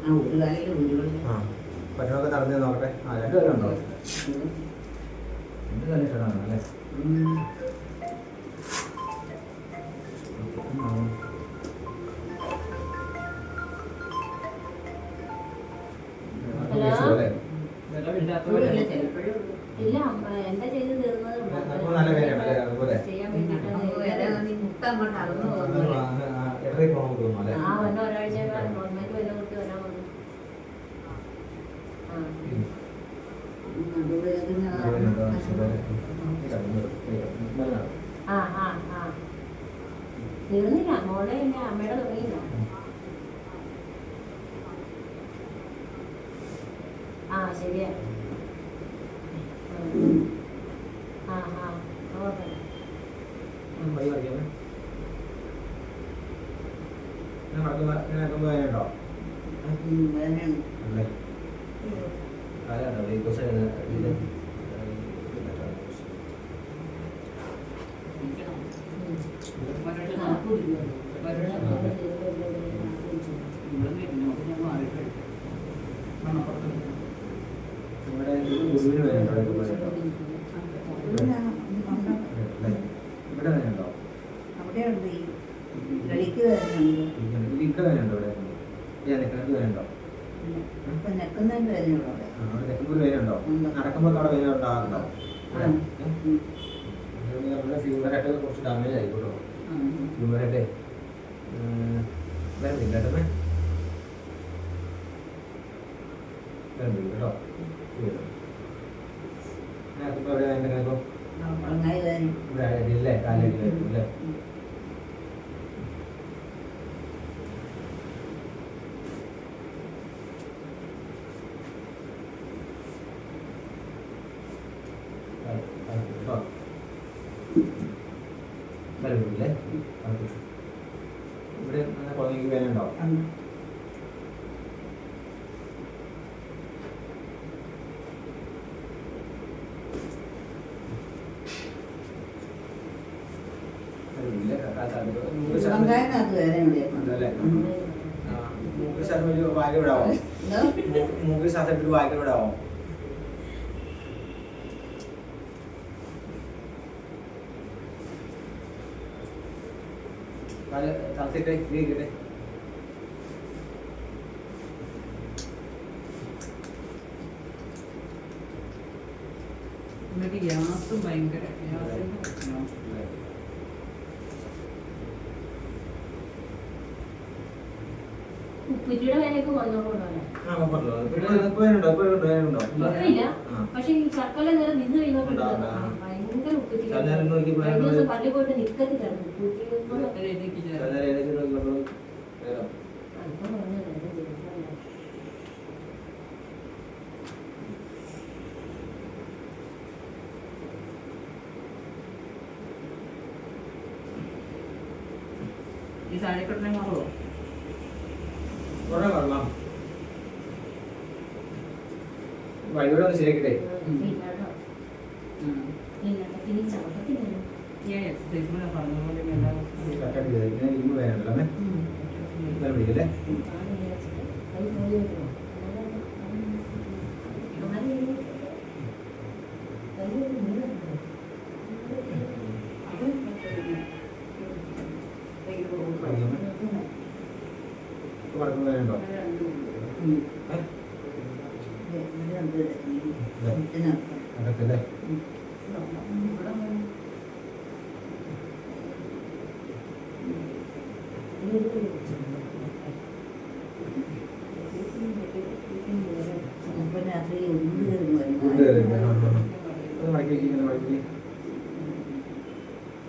ആ പറ്റുന്നൊക്കെ നടന്നു നോക്കട്ടെ. ആ 2 പേരും ഉണ്ടോ? 2 കാലം ഇഷ്ടമാണ് അല്ലേ? ഇല്ല എന്താ ചെയ്ത് തീർന്നത് നല്ല കാര്യമാണ് അതുപോലെ ഒരാഴ്ച ഗവൺമെന്റ് വില കൊടുത്ത് വരാൻ വന്നു. തീർന്നില്ല മോളെ എന്റെ അമ്മയുടെ തുടങ്ങിയില്ല. ശരിയാ. നടക്കുമ്പോൾ അവിടെ വേദന ഉണ്ടാകാറുണ്ടോ? ഫ്യൂമറായിട്ട് കുറച്ച് ഡാമേജ് ആയിക്കോട്ടോ. ഫ്യൂമറായിട്ടേ വരണ്ടില്ല കേട്ടോ. വരണ്ടില്ല കേട്ടോ. ഞാനിപ്പോൾ എവിടെ വേണ്ടപ്പോൾ ഇല്ലേ കാലടിയിലായിരിക്കും അല്ലേ? വരണ്ടില്ലേ? ഇവിടെ കുഴഞ്ഞെങ്കിൽ വേദന ഉണ്ടോ? മൂക്ക് ശ്വാസം വായിൽ വിടാവോ? മൂക്ക് ശ്വാസം വായിൽ വിടാവോ? തളത്തിട്ട് ഇരിക്കട്ടെ. ഗ്യാസും ഭയങ്കര ഉപ്പിറ്റിയുടെ വേനൊക്കെ വന്നോളൂല്ലോ. പക്ഷെ ഈ ചക്കല നേരം നിന്ന് കഴിഞ്ഞപ്പോൾ ഭയങ്കര ഉപ്പിറ്റി. കഴിഞ്ഞ ദിവസം പള്ളി പോയിട്ട് നിക്കത്തില്ലായിരുന്നു. ഈ സാരിക്കെട്ടിനെ മാറുമോ? വഴിയോടെ ഒന്ന് ശരിയാക്കട്ടെ. ഇരുമ്പ് വേണ്ടല്ലേ? പിടിക്കല്ലേ? വേണ്ടോ? അകത്തല്ലേ?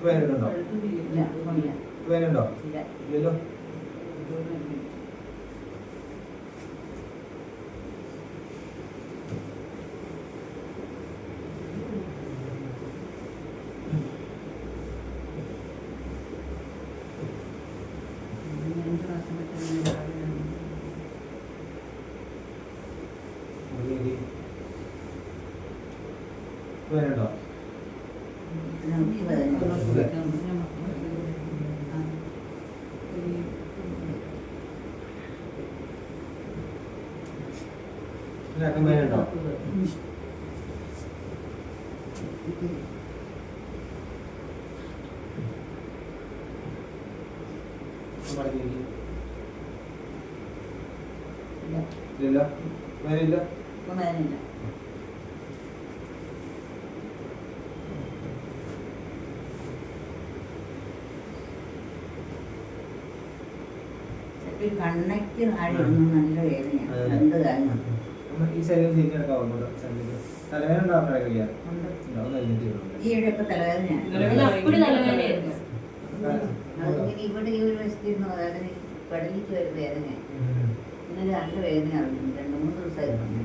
വേനുണ്ടോ? വേനുണ്ടോ? ഇല്ലല്ലോ. വേനുണ്ടോ? ഇതിനൊക്കെ വേനുണ്ടോ? ഇല്ല വേനില്ല. കണ്ണയ്ക്ക് താഴെയിരുന്നു നല്ല വേദനയാണ്. രണ്ട് കാര്യം ഈ ശരീരം തിരിഞ്ഞെടുക്കാവുന്നു. തലവേദന ഉണ്ടാവുന്ന കഴിയാറ് ഈയിടെയൊക്കെ തലവേദനയാണ്. അപ്പടി തലവേദനയായിരുന്നു. അതിങ്ങനെ ഇവിടെ ഈ ഒരു വശത്തിരുന്നു വേദന കടലിക്ക് ഒരു വേദനയാണ്. ഇന്നലെ നല്ല വേദന അറിഞ്ഞു. 2-3 ദിവസമായിരുന്നു.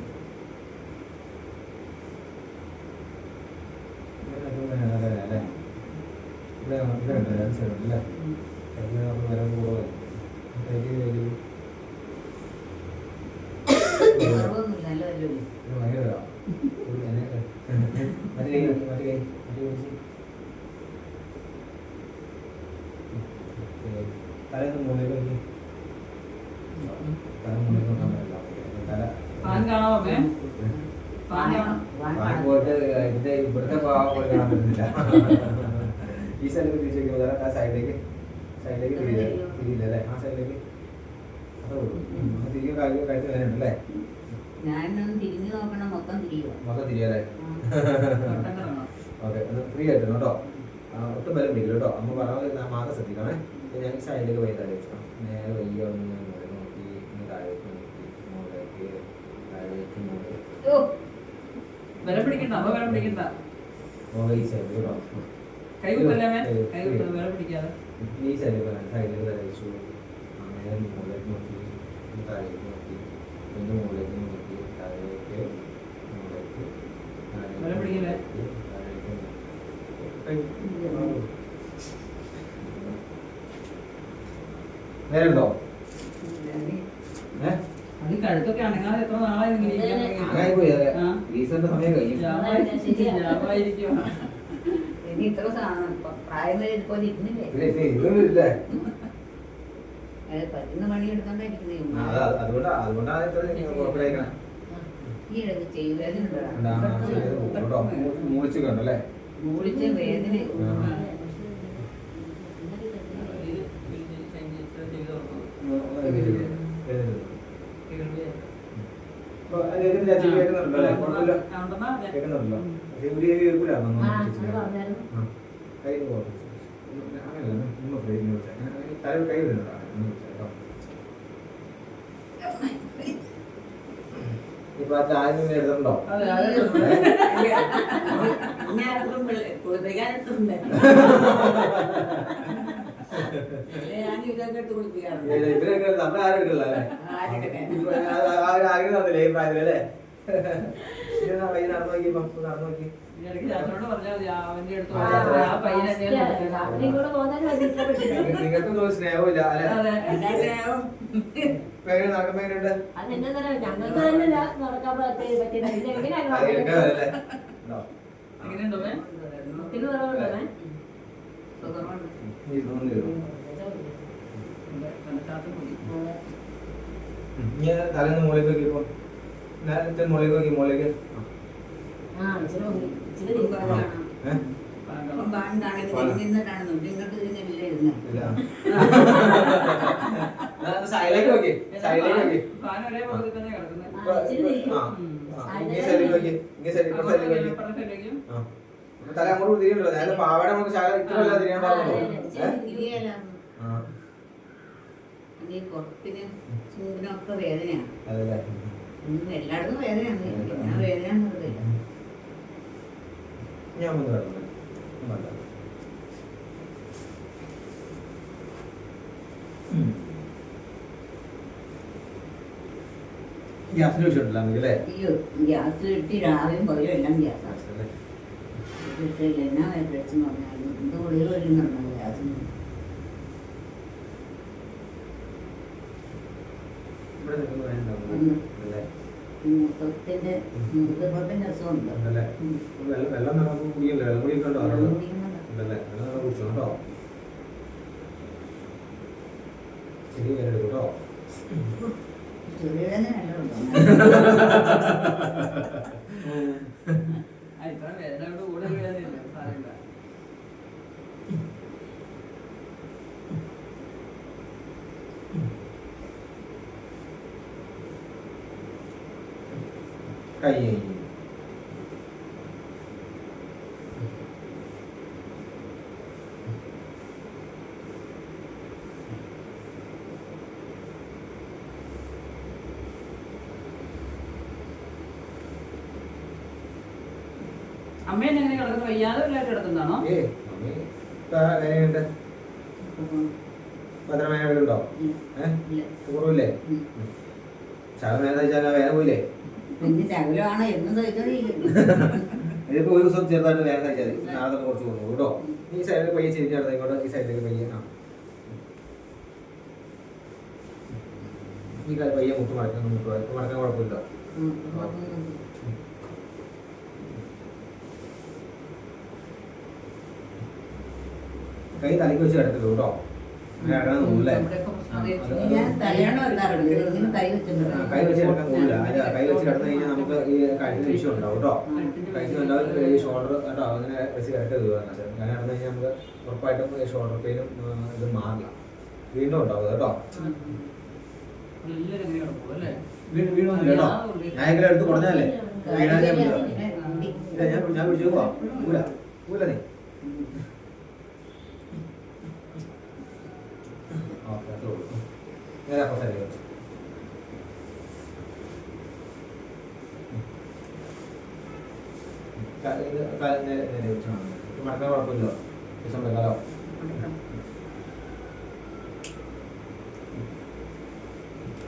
കുറവൊന്നുമില്ല, നല്ല വല്ലതും. തലേന്ന് മുകളിലേക്ക് തല മുകളിലേക്ക് നോക്കാൻ പറ്റില്ല. തല ഫാൻ കാണാമേ പോയിട്ട് ഇതിന്റെ ഇവിടുത്തെ ഭാഗം പോലെ കാണാൻ പറ്റുന്നില്ല. ഈ സൈഡിലേക്ക് തിരിച്ചു വെക്കുമ്പോൾ ആ സൈഡിലേക്ക് തിരിയില്ല അല്ലേ? ആ സൈഡിലേക്ക് തിരികെ കഴുത്ത് വേനുണ്ടല്ലേ? ഞാനൊന്ന് തിരിഞ്ഞു നോക്കണം, മൊത്തം തിരിയുക. മൊത്തം തിരിയല്ലേ? ഓക്കെ, ഒന്ന് ഫ്രീ ആയിട്ട് കേട്ടോ. ഒട്ടും ബലം പിടിക്കില്ല കേട്ടോ. അമ്മ പറഞ്ഞത് മാത്രം ശ്രദ്ധിക്കണേ. ഞാൻ ഈ സൈഡിലേക്ക് പോയി തല വെച്ചോ. നേരെ വയ്യ ഒന്ന് നോക്കി, ഒന്ന് താഴേക്ക് നോക്കി, മുകളിലേക്ക് താഴേക്ക് മുകളിലേക്ക്. വില പിടിക്കണ്ട, അപ്പൊ വില പിടിക്കണ്ട. ഈ സൈഡ് കേട്ടോ. കൈ കുത്തല്ലേ? കൈ കുത്ത, വില പിടിക്കാതെ. ഈ സൈഡിലേക്ക് തല വെച്ചു. നേരെ മുകളിലേക്ക് നോക്കി, താഴേക്ക് നോക്കി, പിന്നെ മുകളിലേക്ക് നോക്കി, താഴേക്ക് മുകളിലേക്ക് വില പിടിക്കില്ലേ? നേരുണ്ടോ? അത് കഴുത്തൊക്കെ അണങ്ങാതെ എത്ര നാളായി ഇങ്ങനെ അങ്ങനെ പോയി. റീസെന്റ് സമയം കഴിയും. ജാമായിരിക്കും. ഇനി ഇത്ര പ്രായം വരെ ഇതുപോലെ ഇരുന്നില്ലേ? ഇതൊന്നും ഇല്ല. അത് പറ്റുന്ന പണിയെടുക്കാണ്ടിരിക്കുന്നേ. അതുകൊണ്ടാണ് ഈ ഇടയ്ക്ക് ചെയ്യുവേദന മൂളിച്ച് കണ്ടല്ലേ? മൂളിച്ച വേദന. കേൾക്കുന്നുണ്ടല്ലോ? കേൾക്കുന്നുണ്ടല്ലോ? കൈ അങ്ങനെയല്ല, തല കൈ വരുന്നുണ്ടോ? ഇപ്പൊ അത് ആദ്യം എഴുതണ്ടോ? ഇവരൊക്കെ നമ്മളെ ആരും എടുക്കല്ല അല്ലേ? ആഗ്രഹം തന്നില്ലേ ഈ പ്രായത്തിലല്ലേ? വൈകി നടന്നു നോക്കി, നടന്നു നോക്കി. നിങ്ങൾക്ക് തോന്നുന്നു സ്നേഹമില്ല അല്ലെ? നടക്കുമ്പോ എങ്ങനെയുണ്ട്? തലേന്ന് മുകളിലേക്ക് നോക്കിയപ്പോ മുകളിലേക്ക് നോക്കി, മുകളിലേക്ക് സൈഡിലേക്ക് നോക്കി, സൈഡിലേക്ക് നോക്കി. തല അങ്ങോട്ട് തിരിയണ്ടല്ലോ. ഞാൻ പാവാട നമുക്ക് ഇത്രയല്ല തിരിയാൻ പാടുള്ളൂ. പുറത്തിന് ചൂടിനൊക്കെ വേദനയാണ്. അതല്ലേ? എല്ലായിടത്തും വേദനയാണ്. ഞാൻ വേദന ഞാൻ ഒന്ന് കിടന്നു. ഗ്യാസിന് വിഷയമുണ്ടല്ലോ അല്ലേ? അയ്യോ, ഗ്യാസ് കിട്ടി രാവിലെയും പറയും എല്ലാം ഗ്യാസാണ്. എന്നാ പ്രശ്നം പറഞ്ഞാലും എന്ത് ഗുളിക വരുന്നുണ്ടോ ഗ്യാസിന്? മൂത്രത്തിന്റെ അസുഖമുണ്ടോ? വെള്ളം നമുക്ക് കുടിക്കല്ലോ? വെള്ളം കുടിക്കണ്ടോ? വെള്ളം കുടിച്ചോ കേട്ടോ. ശരി, വരും കേട്ടോ. ചെറിയ വേദനയല്ലോ ഇത്ര വേദനയോട് കൂടുതൽ വേദനയില്ല സാരമില്ല. കൈ അമ്മേനെ എങ്ങനെ കിടക്കുന്നു? വയ്യാതെ വല്ലായിട്ട് കിടക്കുന്നതാണോ? വേദനയുണ്ട്. എത്ര വേദനകളുണ്ടോ? കുറവില്ലേ? ശകലം വേദന കഴിച്ചാൽ വേദന പോയില്ലേ? പിന്നെ ശകലമാണ് എന്നും സഹിച്ചോണ്ടിരിക്കുന്നു. ഇതിപ്പോ ഒരു ദിവസം ചെറുതായിട്ട് വേദന കഴിച്ചാൽ നാളെ തന്നെ കുറച്ച് പോകുന്നു കേട്ടോ. ഈ സൈഡിൽ പയ്യെ ചിരിഞ്ഞെടുത്ത് ഇങ്ങോട്ട് ഈ സൈഡിലേക്ക് പയ്യെ ഈ കാര്യം പയ്യെ മുട്ട് മടക്കാൻ കുഴപ്പമില്ല. കൈ തലയ്ക്ക് വെച്ച് കിടക്കല്ലോ കേട്ടോ. അങ്ങനെ തോന്നില്ലേ? ഞാൻ തലയാണോ വെക്കാറുണ്ട്, ഇങ്ങനെ കൈ വെച്ചിട്ടുണ്ട്. കൈ വെച്ച് കിടക്കാൻ തോന്നില്ല. അതിന്റെ കൈ വെച്ച് കിടന്നു കഴിഞ്ഞാൽ നമുക്ക് ഈ കഴുത്തിന് വിഷയം ഉണ്ടാവും കേട്ടോ. കഴുത്തിന് ഉണ്ടാവും, ഈ ഷോൾഡർ കേട്ടോ അങ്ങനെ വെച്ച് കിടക്കരുത്. അങ്ങനെ കിടന്നു കഴിഞ്ഞാൽ നമുക്ക് ഉറപ്പായിട്ടും ഷോൾഡർ പെയിനും ഇത് മാറില്ല, വീണ്ടും ഉണ്ടാവും കേട്ടോ. വീണൊന്നുമില്ല കേട്ടോ. ഞാൻ എങ്കിലും എടുത്ത് കുറഞ്ഞല്ലേ വീണാൽ ഞാൻ പിടിച്ചു പോവാ. പൂല പൂല നീ നേരെ അപ്പുറത്തല്ലേ നേരെ വെച്ചാൽ മടക്കാൻ കുഴപ്പമില്ലോ. ദിവസം വെക്കാലോ.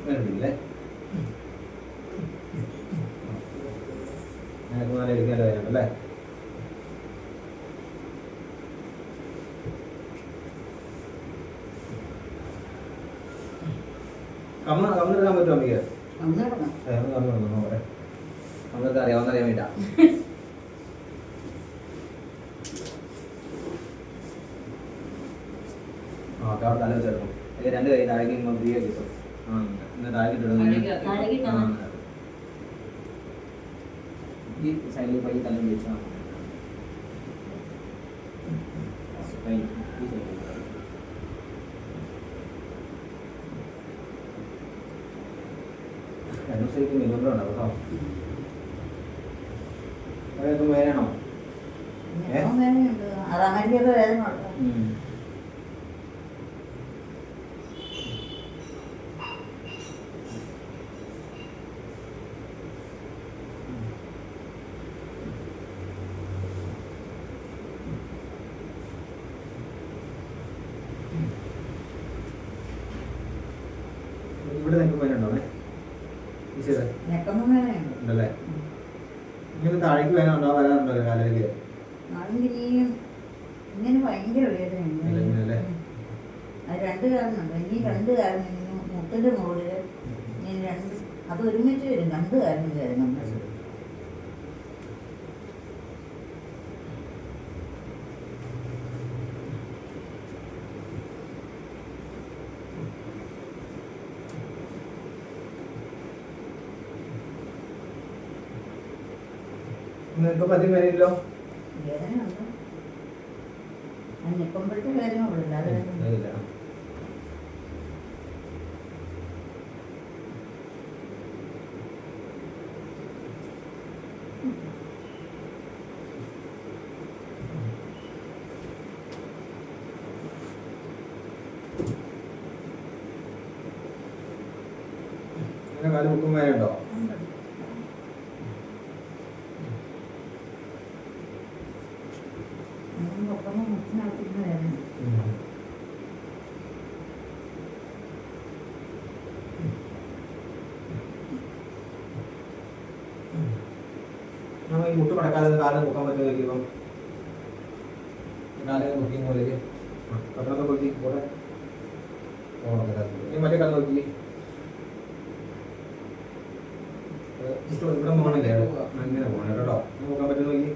വേണ്ടില്ലേ? ഞങ്ങൾക്ക് നല്ല എടുക്കാനല്ലേ വേണ്ടല്ലേ? കമ്മിടാൻ പറ്റുമോ അമ്മയ്ക്ക്? നമ്മൾക്ക് അറിയാവുന്ന അറിയാൻ വേണ്ട. ആ അവിടെ തല വെച്ചെടുക്കും. അല്ലെങ്കിൽ രണ്ട് കൈ താഴേക്ക് ഫ്രീ ആക്കി കിട്ടും. ഈ സൈഡിൽ പൈ തല വെച്ചാൽ രണ്ടു ദിവസത്തേക്ക് മിനിമം കേട്ടോ. വേദനയാണോ? അതാമരിക്കൊക്കെ വേദന ഉണ്ടോ? ഇവിടെ നിങ്ങൾക്ക് വേദന ഉണ്ടോ? ഉണ്ടല്ലേ? ഇങ്ങനെ താഴേക്ക് വേദന ഉണ്ടോ? വരാറുണ്ടോ കാലിലേക്ക്? ഇങ്ങനെ ഭയങ്കര വേദനയുണ്ട്. അത് രണ്ട് കാരണമുണ്ട്. ഇനി രണ്ട് കാരണം മുട്ടിന്റെ മുകളില് ഇങ്ങനെ രണ്ട് അത് ഒരുമിച്ച് വരും. രണ്ട് കാരണം വേദന. നിങ്ങൾക്ക് പതിവ് വരില്ലോ? വേദനയുണ്ട്. അത് നിൽക്കുമ്പോഴത്തെ വേദന ഉള്ളൂ. അത് അങ്ങനെ കാല് മുക്കും വേദനയുണ്ടോ? നമ്മൾ ഈ മുട്ട് മടക്കാതെ കാലം നോക്കാൻ പറ്റുമോ? ഇപ്പം കാലം നോക്കി പോലേക്ക് പട്ടണത്തെ നോക്കി കൂടെ ഈ മറ്റേ കാലം നോക്കി ഇവിടെ പോകണല്ലേ? അങ്ങനെ പോകണം കേട്ടോ. നോക്കാൻ പറ്റും നോക്കി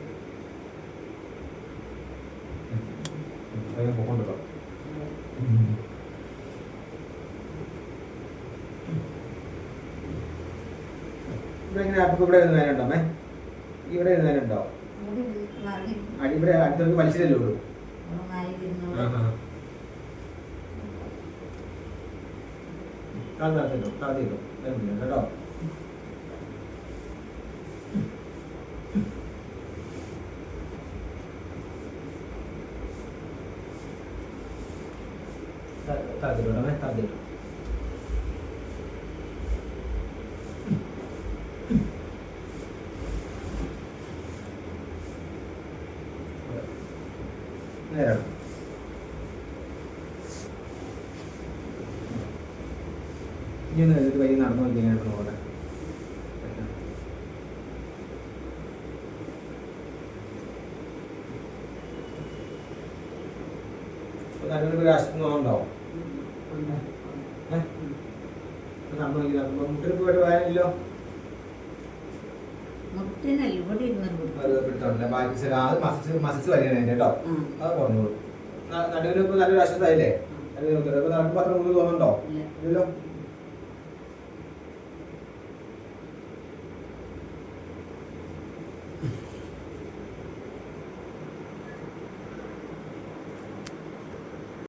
പോകണ്ടോ? ഇവിടെ ഇങ്ങനെ അപ്പൊ ഇവിടെ ഇരുന്ന് വേന ഉണ്ടോ ഇവിടെ ഇരുന്ന് വേന ഉണ്ടോ അടി ഇവിടെ അടുത്തേക്ക് വലിച്ചിട്ടല്ലേ ഉള്ളൂ താഴ്ത്തിട്ടോ കേട്ടോ താഴ്ത്തിട്ടോ നേരാണ് ഇനി ഒന്ന് ഇത് വഴി നടന്നു നോക്കി എങ്ങനെയാണ് നോക്കട്ടെ നടുവിനൊരു രാഷ്ട്രീയ നോക്കുന്നുണ്ടാവും നടന്നു നോക്കി നടന്നു മുട്ടിന് പോയിട്ട് വരാനില്ലോ മുട്ടിനല്ല ഇവിടെ ഇരുന്ന് ബാക്കി മസിൽസ് വരികയാണ് കേട്ടോ അത് പറഞ്ഞോളൂ നടുവിന് ഇപ്പൊ നല്ലൊരു ആശ്വാസമായില്ലേ നടുവിന് നടക്കുമ്പോൾ അത്ര തോന്നുന്നുണ്ടോ ഇല്ലല്ലോ